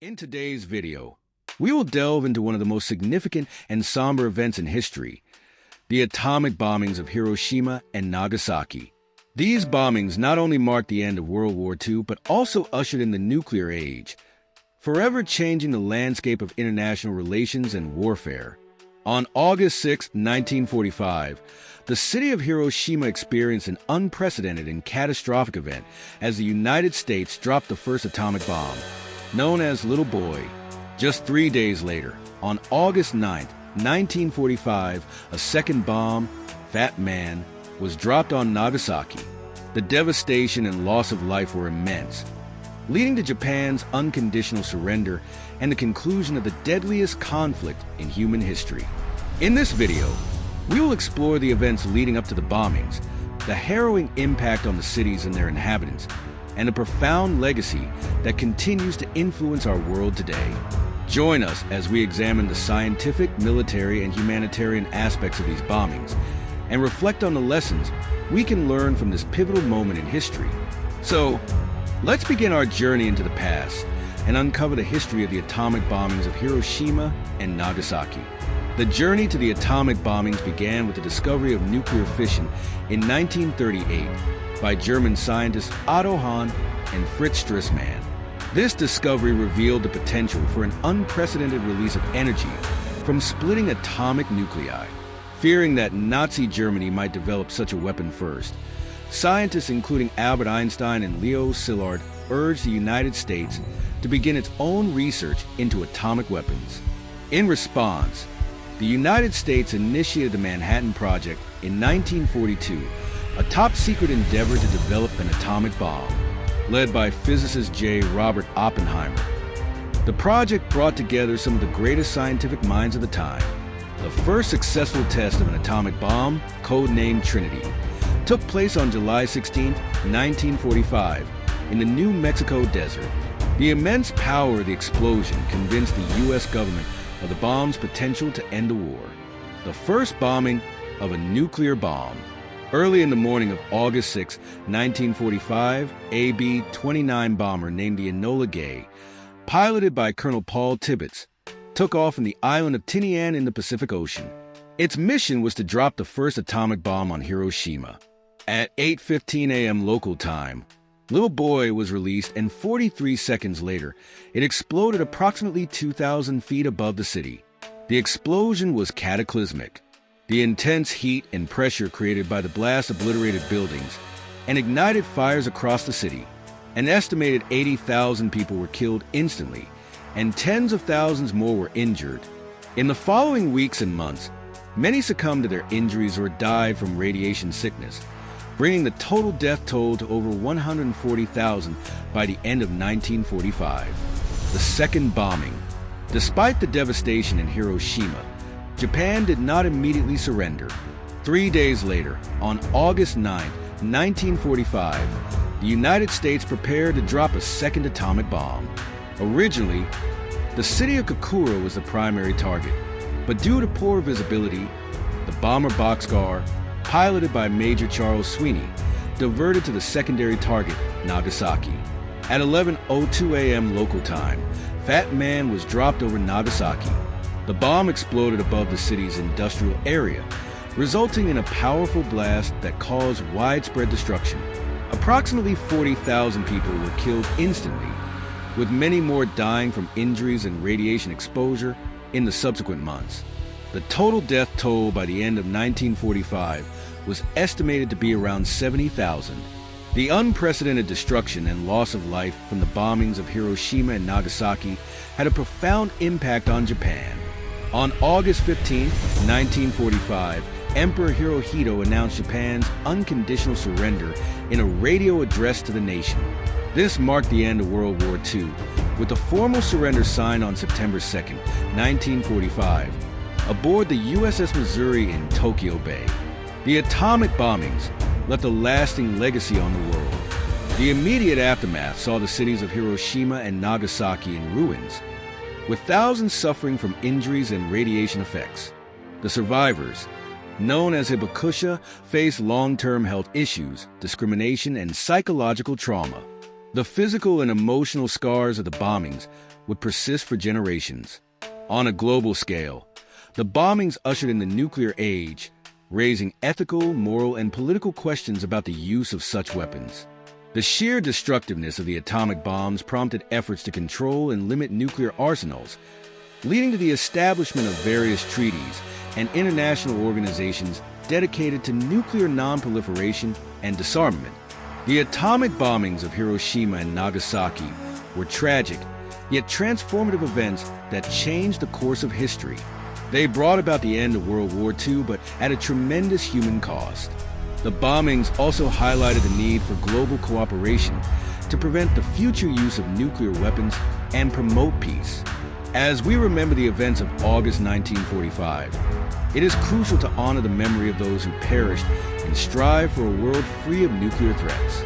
In today's video, we will delve into one of the most significant and somber events in history, the atomic bombings of Hiroshima and Nagasaki. These bombings not only marked the end of World War II, but also ushered in the nuclear age, forever changing the landscape of international relations and warfare. On August 6, 1945, the city of Hiroshima experienced an unprecedented and catastrophic event as the United States dropped the first atomic bomb, known as Little Boy. Just 3 days later, on August 9, 1945, a second bomb, Fat Man, was dropped on Nagasaki. The devastation and loss of life were immense, leading to Japan's unconditional surrender and the conclusion of the deadliest conflict in human history. In this video, we will explore the events leading up to the bombings, the harrowing impact on the cities and their inhabitants, and the profound legacy that continues to influence our world today. Join us as we examine the scientific, military, and humanitarian aspects of these bombings and reflect on the lessons we can learn from this pivotal moment in history. So, let's begin our journey into the past and uncover the history of the atomic bombings of Hiroshima and Nagasaki. The journey to the atomic bombings began with the discovery of nuclear fission in 1938 by German scientists Otto Hahn and Fritz Strassmann. This discovery revealed the potential for an unprecedented release of energy from splitting atomic nuclei. Fearing that Nazi Germany might develop such a weapon first, scientists including Albert Einstein and Leo Szilard urged the United States to begin its own research into atomic weapons. In response, the United States initiated the Manhattan Project in 1942, a top-secret endeavor to develop an atomic bomb, led by physicist J. Robert Oppenheimer. The project brought together some of the greatest scientific minds of the time. The first successful test of an atomic bomb, codenamed Trinity, took place on July 16, 1945, in the New Mexico desert. The immense power of the explosion convinced the U.S. government of the bomb's potential to end the war. The first bombing of a nuclear bomb. Early in the morning of August 6, 1945, a B-29 bomber named the Enola Gay, piloted by Colonel Paul Tibbets, took off from the island of Tinian in the Pacific Ocean. Its mission was to drop the first atomic bomb on Hiroshima. At 8:15 a.m. local time, Little Boy was released, and 43 seconds later, it exploded approximately 2,000 feet above the city. The explosion was cataclysmic. The intense heat and pressure created by the blast obliterated buildings and ignited fires across the city. An estimated 80,000 people were killed instantly, and tens of thousands more were injured. In the following weeks and months, many succumbed to their injuries or died from radiation sickness, bringing the total death toll to over 140,000 by the end of 1945. The second bombing. Despite the devastation in Hiroshima, Japan did not immediately surrender. 3 days later, on August 9, 1945, the United States prepared to drop a second atomic bomb. Originally, the city of Kokura was the primary target, but due to poor visibility, the bomber Bockscar, piloted by Major Charles Sweeney, diverted to the secondary target, Nagasaki. At 11:02 a.m. local time, Fat Man was dropped over Nagasaki. The bomb exploded above the city's industrial area, resulting in a powerful blast that caused widespread destruction. Approximately 40,000 people were killed instantly, with many more dying from injuries and radiation exposure in the subsequent months. The total death toll by the end of 1945 was estimated to be around 70,000. The unprecedented destruction and loss of life from the bombings of Hiroshima and Nagasaki had a profound impact on Japan. On August 15, 1945, Emperor Hirohito announced Japan's unconditional surrender in a radio address to the nation. This marked the end of World War II, with a formal surrender signed on September 2, 1945, aboard the USS Missouri in Tokyo Bay. The atomic bombings left a lasting legacy on the world. The immediate aftermath saw the cities of Hiroshima and Nagasaki in ruins, with thousands suffering from injuries and radiation effects. The survivors, known as hibakusha, faced long-term health issues, discrimination, and psychological trauma. The physical and emotional scars of the bombings would persist for generations. On a global scale, the bombings ushered in the nuclear age, raising ethical, moral, and political questions about the use of such weapons. The sheer destructiveness of the atomic bombs prompted efforts to control and limit nuclear arsenals, leading to the establishment of various treaties and international organizations dedicated to nuclear non-proliferation and disarmament. The atomic bombings of Hiroshima and Nagasaki were tragic, yet transformative events that changed the course of history. They brought about the end of World War II, but at a tremendous human cost. The bombings also highlighted the need for global cooperation to prevent the future use of nuclear weapons and promote peace. As we remember the events of August 1945, it is crucial to honor the memory of those who perished and strive for a world free of nuclear threats.